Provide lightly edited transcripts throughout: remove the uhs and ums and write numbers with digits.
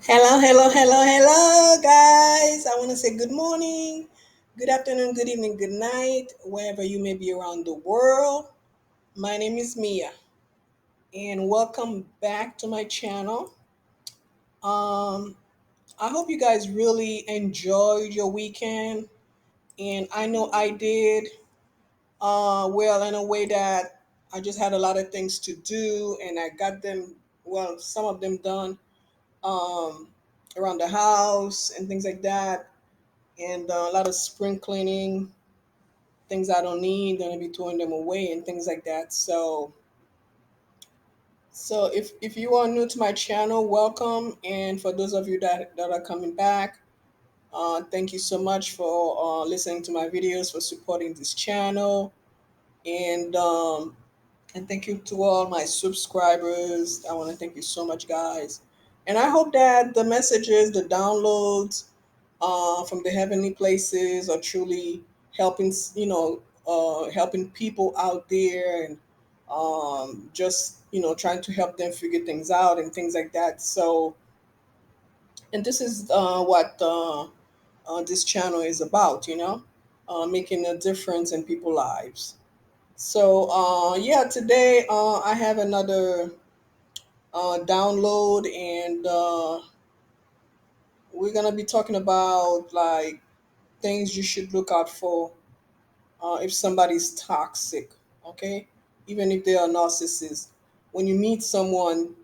Hello, hello, hello, hello, guys. I want to say good morning, good afternoon, good evening, good night, wherever you may be around the world. My name is Mia, and welcome back to my channel. Um, I hope you guys really enjoyed your weekend, and I know I did. Well, in a way that I just had a lot of things to do, and I got them, well, some of them done um, around the house and things like that and a lot of spring cleaning, things I don't need, gonna be throwing them away and things like that. So if you are new to my channel, welcome. And for those of you that are coming back, thank you so much for listening to my videos, for supporting this channel, and um, and thank you to all my subscribers. I want to thank you so much, guys. And I hope that the messages, the downloads, from the heavenly places are truly helping helping people out there and just trying to help them figure things out and things like that. And this is what this channel is about, making a difference in people's lives. Yeah, today I have another download, and we're gonna be talking about like things you should look out for if somebody's toxic, okay? Even if they are narcissists. When you meet someone,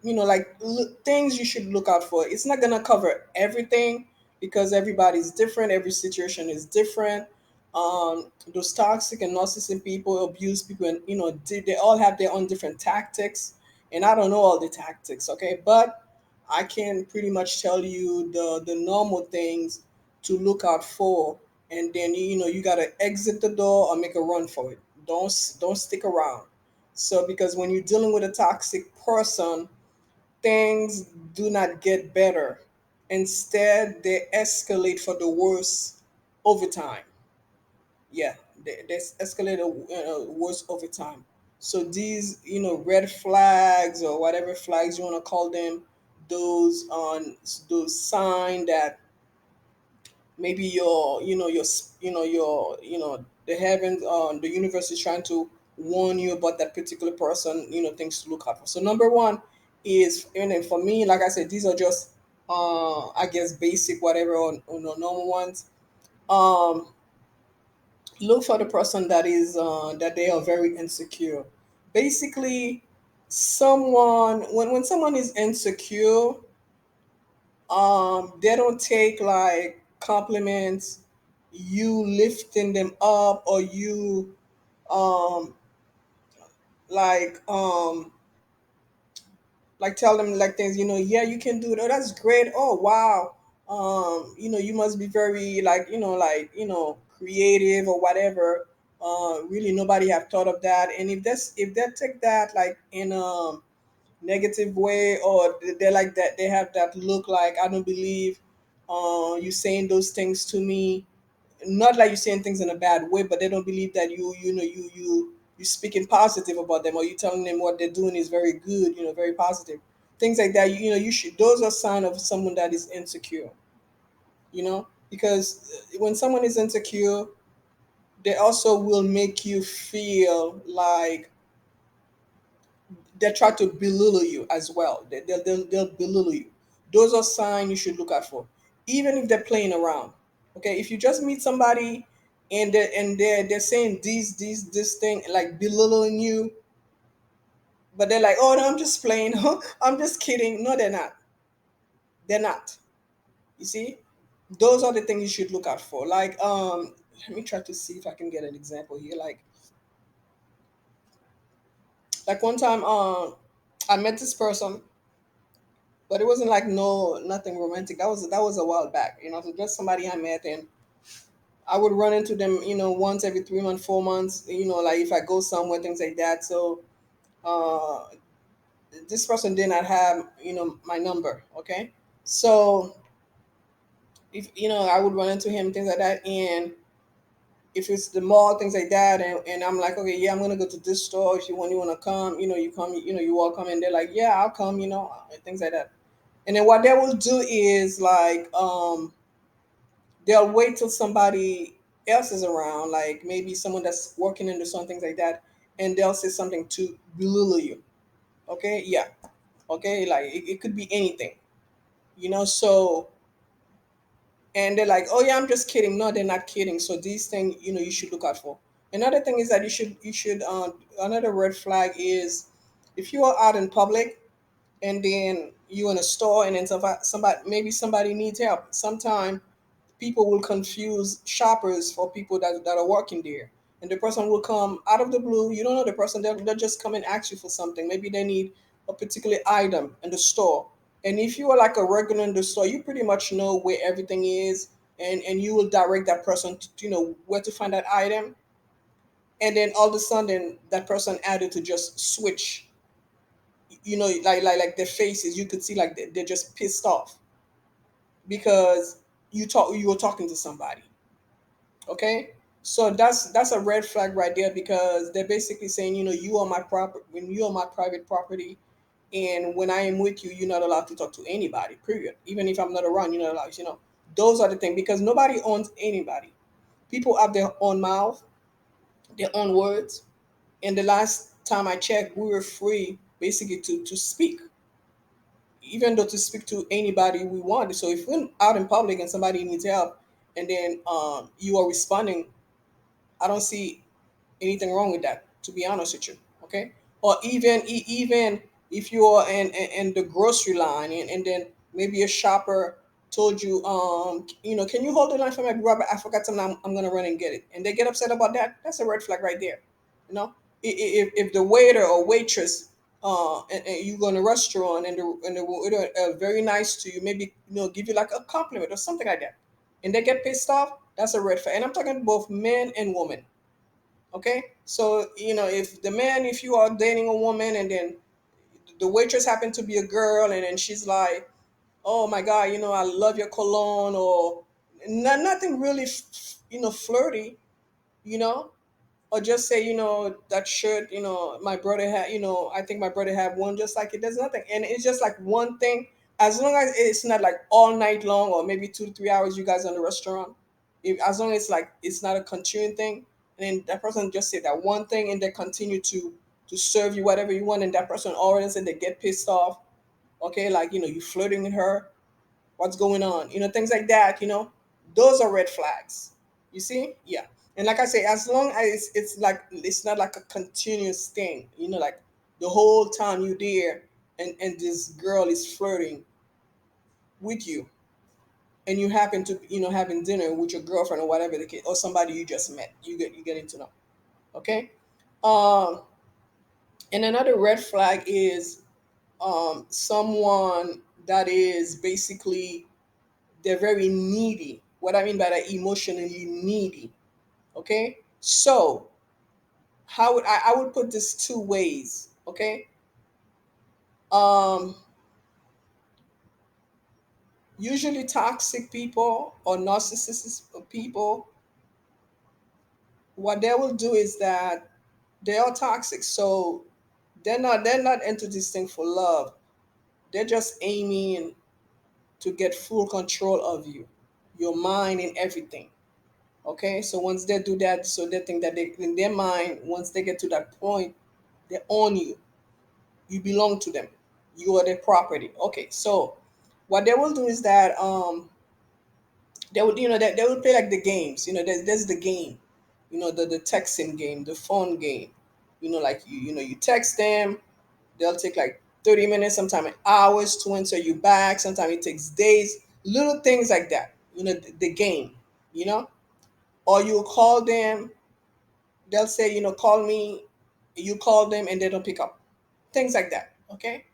things you should look out for. It's not going to cover everything because everybody's different, every situation is different. Those toxic and narcissistic people, abuse people, and they all have their own different tactics. And I don't know all the tactics, okay? But I can pretty much tell you the normal things to look out for, and then you got to exit the door or make a run for it. Don't stick around. So because when you're dealing with a toxic person, things do not get better. Instead, they escalate for the worse over time. Yeah, they escalate worse over time. So these red flags or whatever flags you want to call them, those sign that maybe the heavens, the universe is trying to warn you about that particular person, things to look out for. So number one is, and for me, like I said, these are just I guess basic whatever on the normal ones. um Look for the person that is that they are very insecure. Basically, someone when someone is insecure, they don't take like compliments, you lifting them up, or you um like um like tell them like things, yeah, you can do it, oh that's great, oh wow, you must be very like creative or whatever. Really nobody have thought of that. And if they take that like in negative way, or they're like that, they have that look like, I don't believe you saying those things to me. Not like you're saying things in a bad way, but they don't believe that you speaking positive about them, or you telling them what they're doing is very good, very positive, things like that. You should, those are sign of someone that is insecure. Because when someone is insecure, they also will make you feel like they try to belittle you as well. They'll belittle you. Those are signs you should look out for, even if they're playing around. Okay, if you just meet somebody and they're saying this thing like belittling you, but they're like, oh no, I'm just playing, I'm just kidding. No, they're not. They're not. You see, those are the things you should look out for. Like, let me try to see if I can get an example here. Like one time, I met this person, but it wasn't like nothing romantic. That was a while back. So just somebody I met, and I would run into them, once every 3 months, 4 months. Like if I go somewhere, things like that. So uh, this person did not have, my number. Okay, so if I would run into him, things like that, and if it's the mall, things like that, and I'm like, okay, yeah, I'm gonna go to this store. If you want to come, you come, you're welcome. And they're like, yeah, I'll come, and things like that. And then what they will do is like they'll wait till somebody else is around, like maybe someone that's working into some things like that, and they'll say something to belittle you. Okay, yeah, okay, like it could be anything, so and they're like, oh yeah, I'm just kidding. No, they're not kidding. So these things, you should look out for. Another thing is that you should another red flag is if you are out in public and then you in a store and then somebody needs help. Sometimes people will confuse shoppers for people that are working there. And the person will come out of the blue. You don't know the person. They'll just come and ask you for something. Maybe they need a particular item in the store. And if you are like a regular in the store, you pretty much know where everything is, and you will direct that person to, where to find that item. And then all of a sudden, that person added to just switch, like their faces. You could see like they're just pissed off because you were talking to somebody. Okay, so that's a red flag right there, because they're basically saying, you are my proper when you are my private property, and when I am with you, you're not allowed to talk to anybody, period. Even if I'm not around, you're not allowed. Those are the things, because nobody owns anybody. People have their own mouth, their own words. And the last time I checked, we were free basically to speak, even though to speak to anybody we want. So if we're out in public and somebody needs help, and then you are responding, I don't see anything wrong with that, to be honest with you. Okay, or even if you are in the grocery line, and then maybe a shopper told you, can you hold the line for me, Robert? I forgot something. I'm gonna run and get it, and they get upset about that. That's a red flag right there. You know, if the waiter or waitress, and you go in a restaurant, and the waiter very nice to you, maybe give you like a compliment or something like that, and they get pissed off, that's a red flag. And I'm talking both men and women. Okay, so if you are dating a woman, and then the waitress happened to be a girl, and then she's like, oh my god, I love your cologne, or nothing really flirty, you know or just say, that shirt, my brother had, I think my brother had one just like it. There's nothing, and it's just like one thing. As long as it's not like all night long, or maybe 2 to 3 hours, you guys in the restaurant. As long as like it's not a continuing thing, and then that person just say that one thing, and they continue to serve you whatever you want, and that person already said they get pissed off. Okay, like you flirting with her, what's going on, things like that. Those are red flags. You see, yeah. And like I say, as long as it's like it's not like a continuous thing, like the whole time you there, and this girl is flirting with you, and you happen to having dinner with your girlfriend or whatever the case, or somebody you just met, you getting to know. Okay. um and another red flag is someone that is basically, they're very needy. What I mean by that, emotionally needy. Okay, so how would I would put this two ways. Okay, um, usually toxic people or narcissistic people, what they will do is that they are toxic. So they're not into this thing for love. They're just aiming to get full control of you, your mind, and everything. Okay, so once they do that, so they think that they, in their mind, once they get to that point, they own you. You belong to them. You are their property. Okay, so what they will do is that they would they will play like the games. There's the game, the texting game, the phone game. Like you text them, they'll take like 30 minutes, sometimes hours to answer you back. Sometimes it takes days. Little things like that. The game. You know, or you call them, they'll say, call me. You call them and they don't pick up. Things like that. Okay.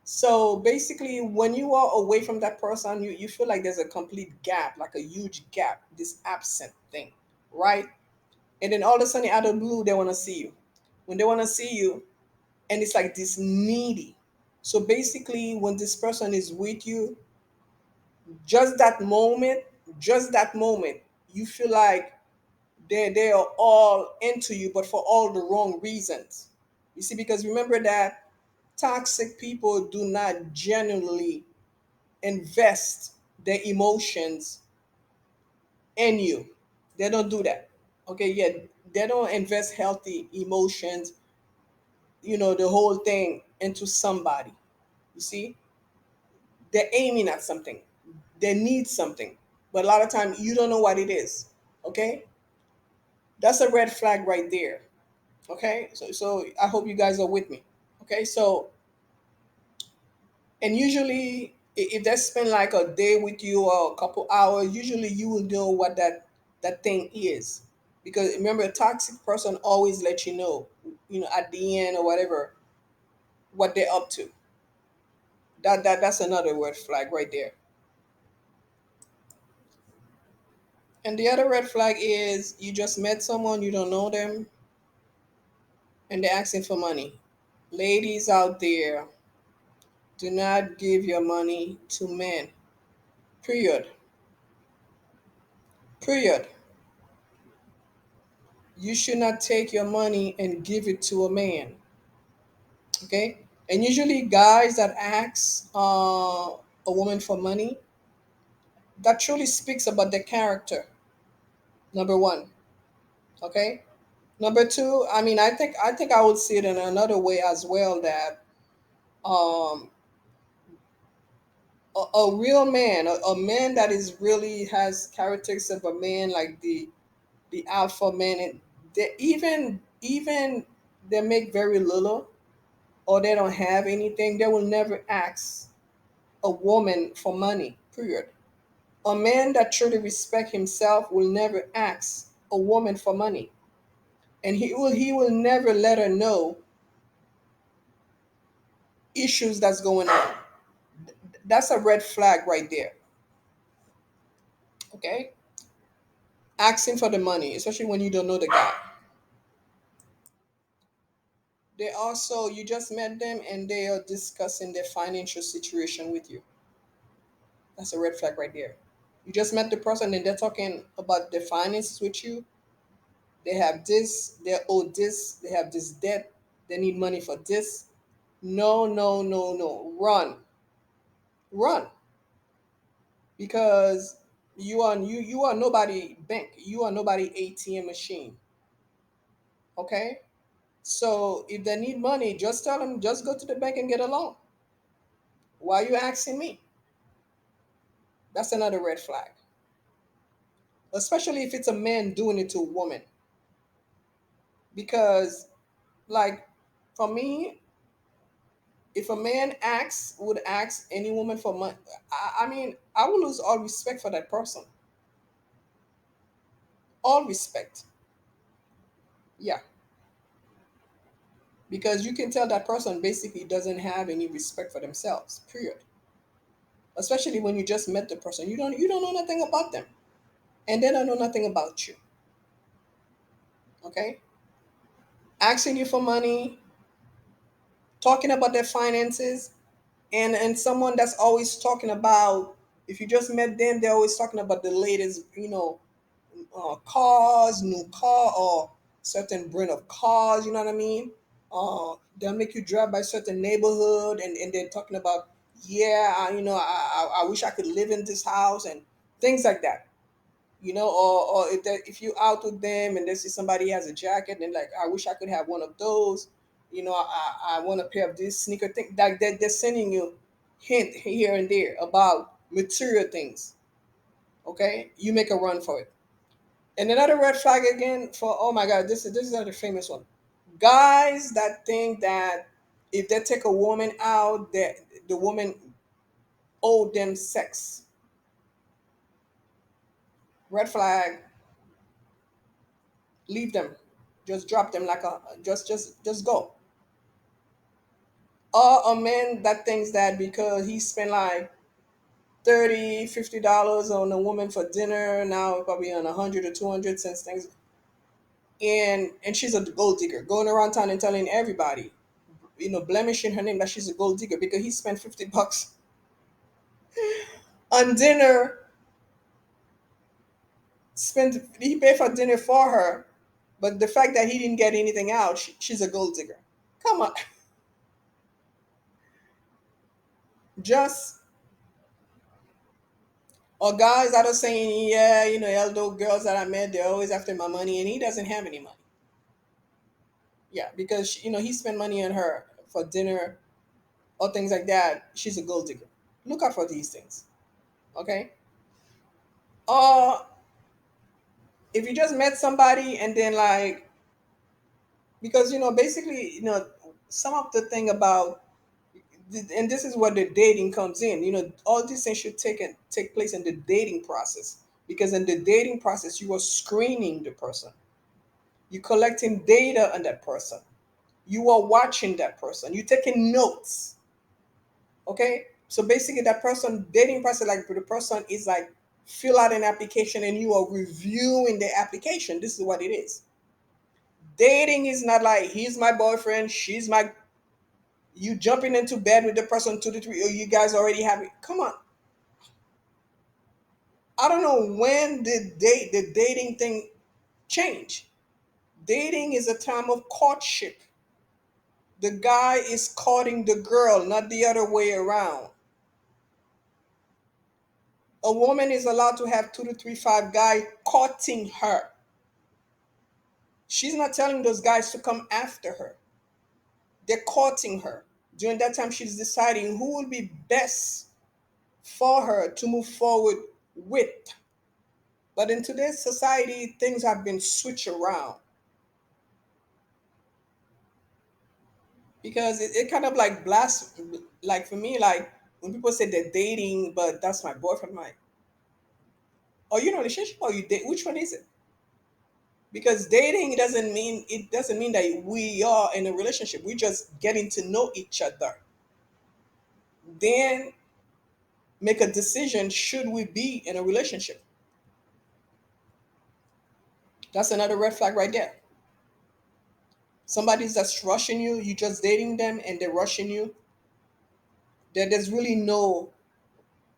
So basically, when you are away from that person, you feel like there's a complete gap, like a huge gap, this absent thing, right? And then all of a sudden, out of the blue, they want to see you. When they want to see you, and it's like this needy. So basically, when this person is with you, just that moment, just that moment, you feel like they are all into you, but for all the wrong reasons. You see, because remember that toxic people do not genuinely invest their emotions in you. They don't do that. Okay, yeah, they don't invest healthy emotions, the whole thing into somebody. You see, they're aiming at something. They need something, but a lot of time you don't know what it is. Okay, that's a red flag right there. Okay, so I hope you guys are with me. Okay, so and usually if they spend like a day with you or a couple hours, usually you will know what that thing is, because remember, a toxic person always let you know, at the end or whatever, what they're up to. That's another red flag right there. And the other red flag is you just met someone, you don't know them, and they're asking for money. Ladies out there, do not give your money to men. Period. Period. You should not take your money and give it to a man. Okay? And usually guys that ask a woman for money, that truly speaks about their character. Number one. Okay? Number two, I mean, I think I would see it in another way as well, that um a real man, a man that is really has characteristics of a man, like the alpha man, and they even they make very little or they don't have anything, they will never ask a woman for money. Period. A man that truly respect himself will never ask a woman for money, and he will never let her know issues that's going on. That's a red flag right there. Okay, asking for the money, especially when you don't know the guy. They also, you just met them and they are discussing their financial situation with you. That's a red flag right there. You just met the person and they're talking about their finances with you. They have this, they owe this, they have this debt, they need money for this. No, no, no, no. Run. Run. Because you are nobody bank. You are nobody ATM machine. Okay? So if they need money, just tell them, just go to the bank and get a loan. Why are you asking me? That's another red flag. Especially if it's a man doing it to a woman. Because, like, for me, if a man would ask any woman for money, I mean, I will lose all respect for that person. All respect. Yeah. Because you can tell that person basically doesn't have any respect for themselves. Period. Especially when you just met the person. You don't know nothing about them. And they don't know nothing about you. Okay? Asking you for money, talking about their finances, and someone that's always talking about, if you just met them, they're always talking about the latest, cars, new car, or certain brand of cars. You know what I mean? They'll make you drive by certain neighborhood, and they're talking about, yeah, I wish I could live in this house and things like that. Or if you out with them and they see somebody has a jacket and like, I wish I could have one of those. I want a pair of this sneaker thing. Like they're sending you hint here and there about material things. Okay, you make a run for it. And another red flag again for, oh my god, this is another famous one. Guys that think that if they take a woman out, that the woman owe them sex. Red flag. Leave them. Just drop them like a just go. Or a man that thinks that because he spent like 30, $50 on a woman for dinner, now probably on 100 or 200 since things, and she's a gold digger, going around town and telling everybody, blemishing her name, that she's a gold digger because he spent $50 on dinner, spent he paid for dinner for her, but the fact that he didn't get anything out, she's a gold digger. Come on. Just Or guys that are saying, yeah, although girls that I met, they're always after my money, and he doesn't have any money. Yeah, because he spent money on her for dinner or things like that. She's a gold digger. Look out for these things, okay? Or if you just met somebody and then like, because basically, some of the thing about, and this is where the dating comes in. All these things should take place in the dating process, because in the dating process you are screening the person, you're collecting data on that person, you are watching that person, you're taking notes. Okay, so basically that person dating process, like the person is like fill out an application and you are reviewing the application. This is what it is. Dating is not like he's my boyfriend, she's my, you jumping into bed with the person 2 to 3, or you guys already have it. Come on. I don't know when the dating thing change. Dating is a time of courtship. The guy is courting the girl, not the other way around. A woman is allowed to have 2 to 3, 5 guys courting her. She's not telling those guys to come after her. They're courting her. During that time, she's deciding who will be best for her to move forward with. But in today's society, things have been switched around, because it kind of like blast, like for me, like when people say they're dating, but that's my boyfriend, my, are you in a relationship or you date? Which one is it? Because dating doesn't mean that we are in a relationship. We're just getting to know each other. Then make a decision, should we be in a relationship? That's another red flag right there. Somebody's that's rushing you, you just dating them and they're rushing you. There's really no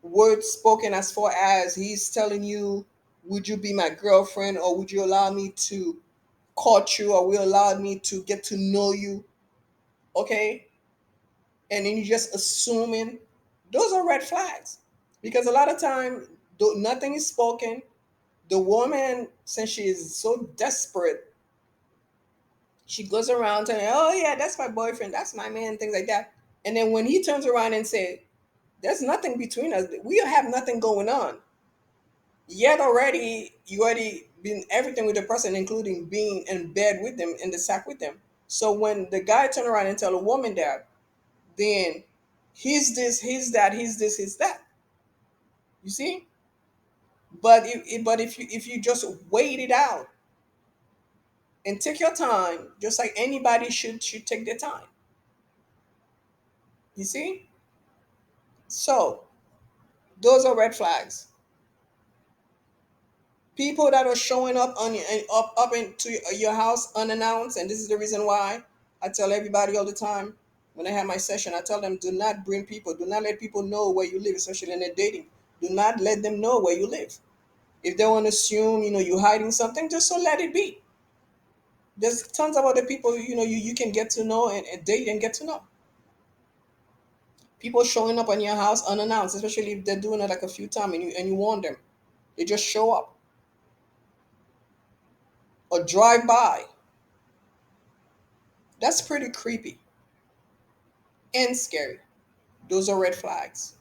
words spoken as far as he's telling you, would you be my girlfriend, or would you allow me to court you, or will allow me to get to know you? Okay, and then you just assuming. Those are red flags, because a lot of time nothing is spoken. The woman, since she is so desperate, she goes around telling, oh yeah, that's my boyfriend, that's my man, things like that. And then when he turns around and say, there's nothing between us, we have nothing going on, yet already you already been everything with the person, including being in bed with them, in the sack with them. So when the guy turn around and tell a woman that, then he's this, he's that, he's this, he's that. You see? But if you just wait it out and take your time, just like anybody should take their time. You see? So those are red flags. People that are showing up on your, up into your house unannounced, and this is the reason why I tell everybody all the time when I have my session, I tell them, do not bring people, do not let people know where you live, especially in their dating. Do not let them know where you live. If they want to assume, you're hiding something, just so let it be. There's tons of other people, you can get to know and date and get to know. People showing up on your house unannounced, especially if they're doing it like a few times and you warn them. They just show up or drive by. That's pretty creepy and scary. Those are red flags.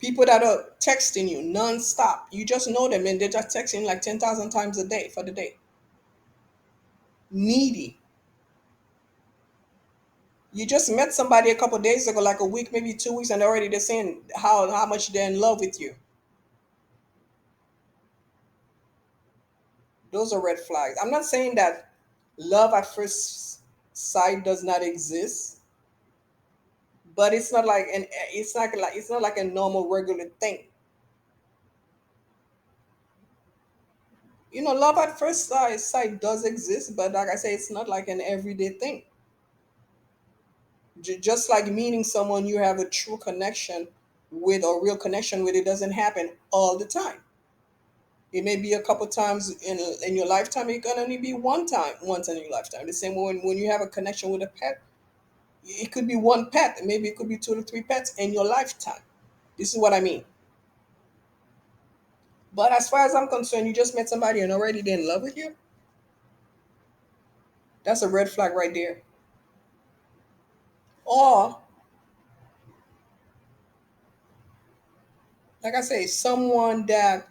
People that are texting you nonstop, you just know them and they're just texting like 10,000 times a day for the day. Needy. You just met somebody a couple days ago, like a week, maybe 2 weeks, and already they're saying how much they're in love with you. Those are red flags. I'm not saying that love at first sight does not exist, but it's not like a normal regular thing. Love at first sight does exist, but like I say, it's not like an everyday thing. Just like meeting someone you have a true connection with or real connection with, it doesn't happen all the time. It may be a couple times in your lifetime. It can only be one time, once in your lifetime. The same way when you have a connection with a pet, it could be one pet, maybe it could be 2 to 3 pets in your lifetime. This is what I mean. But as far as I'm concerned, you just met somebody and already they're in love with you. That's a red flag right there. Or, like I say, someone that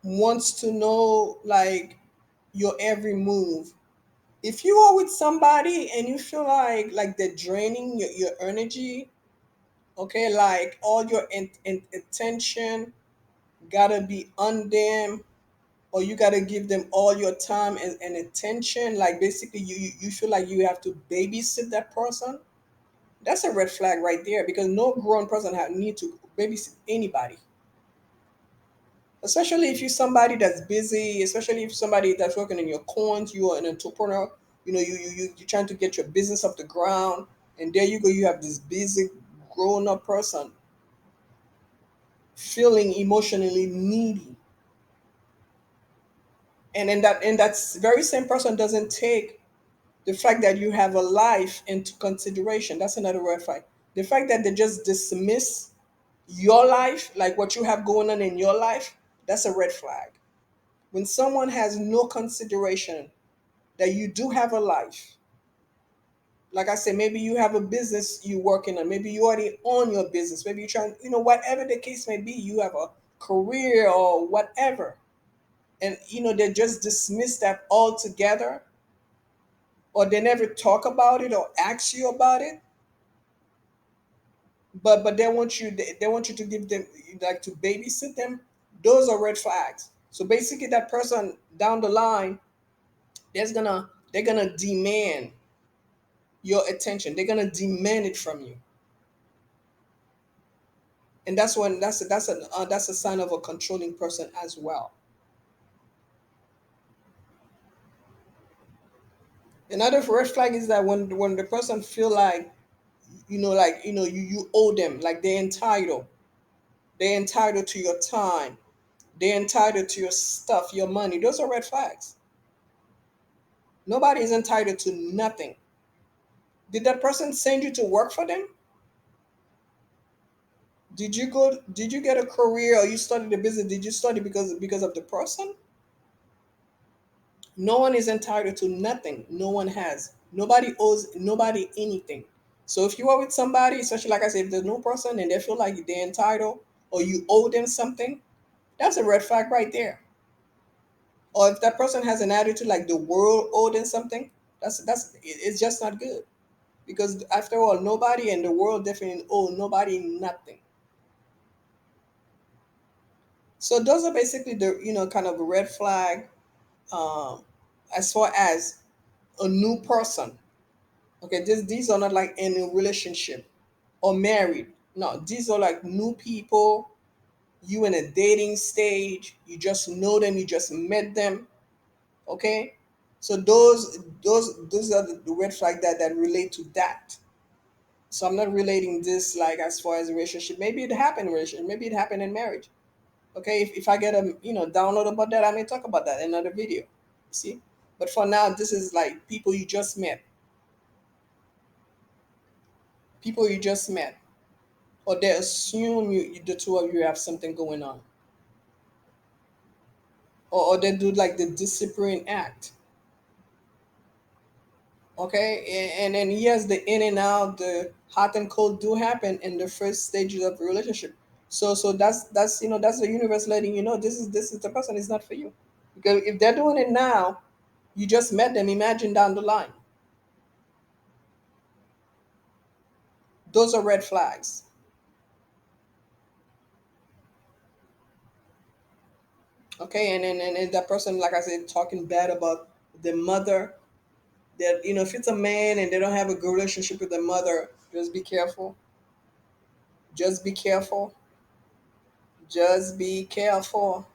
wants to know like your every move. If you are with somebody and you feel like they're draining your energy, okay, like all your attention gotta be on them, or you gotta give them all your time and attention. Like basically, you feel like you have to babysit that person. That's a red flag right there because no grown person need to babysit anybody. Especially if you're somebody that's busy, especially if somebody that's working in your coins, you are an entrepreneur, you're trying to get your business off the ground, and there you go, you have this busy grown up person feeling emotionally needy. And that's very same person doesn't take the fact that you have a life into consideration. That's another red flag. The fact that they just dismiss your life, like what you have going on in your life, that's a red flag. When someone has no consideration that you do have a life, like I said, maybe you have a business you working on, maybe you already own your business, maybe you're trying, whatever the case may be, you have a career or whatever, and they just dismiss that altogether, or they never talk about it or ask you about it, but they want you to give them, like, to babysit them. Those are red flags. So basically that person down the line, they're gonna demand your attention. They're gonna demand it from you, and that's a sign of a controlling person as well. Another red flag is that when the person feel like, you owe them, like they're entitled to your time, they're entitled to your stuff, your money. Those are red flags. Nobody is entitled to nothing. Did that person send you to work for them? Did you get a career, or you studied the business? Did you study because of the person? No one is entitled to nothing. No one has. Nobody owes nobody anything. So if you are with somebody, especially like I said, if there's no person and they feel like they're entitled or you owe them something, that's a red flag right there. Or if that person has an attitude like the world owed them something, it's just not good. Because after all, nobody in the world definitely owe nobody nothing. So those are basically the kind of a red flag, um, as far as a new person. Okay, these are not like in a relationship or married. No, these are like new people. You in a dating stage. You just know them. You just met them. Okay, so those are the red flag that relate to that. So I'm not relating this like as far as a relationship. Maybe it happened in relationship. Maybe it happened in marriage. Okay, if I get a download about that, I may talk about that in another video. See, but for now, this is like people you just met, or they assume the two of you have something going on, or they do like the discipline act. Okay, and then yes, the in and out, the hot and cold do happen in the first stages of the relationship. So that's the universe letting you know this is the person is not for you, because if they're doing it now, you just met them. Imagine down the line. Those are red flags. Okay, and that person, like I said, talking bad about the mother. That if it's a man and they don't have a good relationship with the mother, just be careful. Just be careful. Just be careful.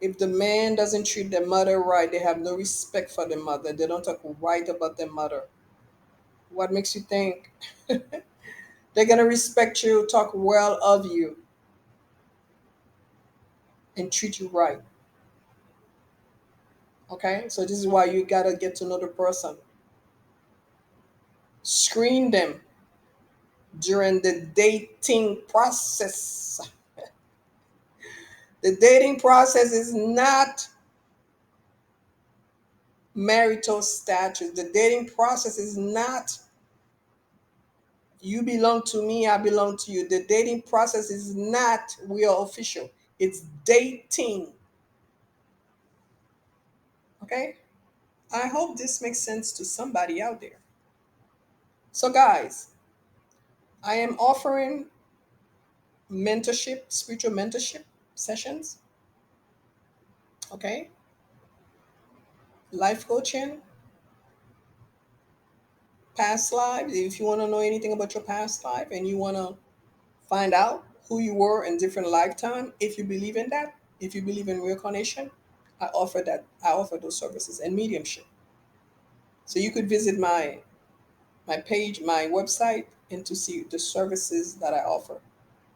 If the man doesn't treat the mother right, they have no respect for the mother. They don't talk right about the mother. What makes you think they're gonna respect you, talk well of you, and treat you right? Okay, so this is why you gotta get to know the person. Screen them. during the dating process. The dating process is not marital status. The dating process is not you belong to me, I belong to you. The dating process is not we are official. It's dating. Okay? I hope this makes sense to somebody out there. So, guys, I am offering mentorship, spiritual mentorship sessions. Okay? Life coaching, past lives. If you want to know anything about your past life and you want to find out who you were in different lifetime, if you believe in that, if you believe in reincarnation, I offer that. I offer those services and mediumship. So you could visit my page, my website, and to see the services that I offer.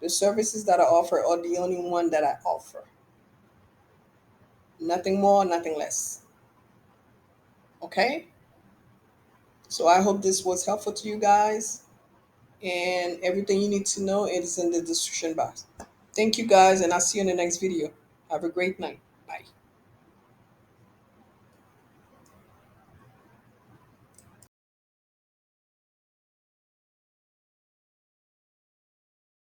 The services that I offer are the only one that I offer. Nothing more, nothing less. Okay? So I hope this was helpful to you guys. And everything you need to know is in the description box. Thank you guys, and I'll see you in the next video. Have a great night. Bye.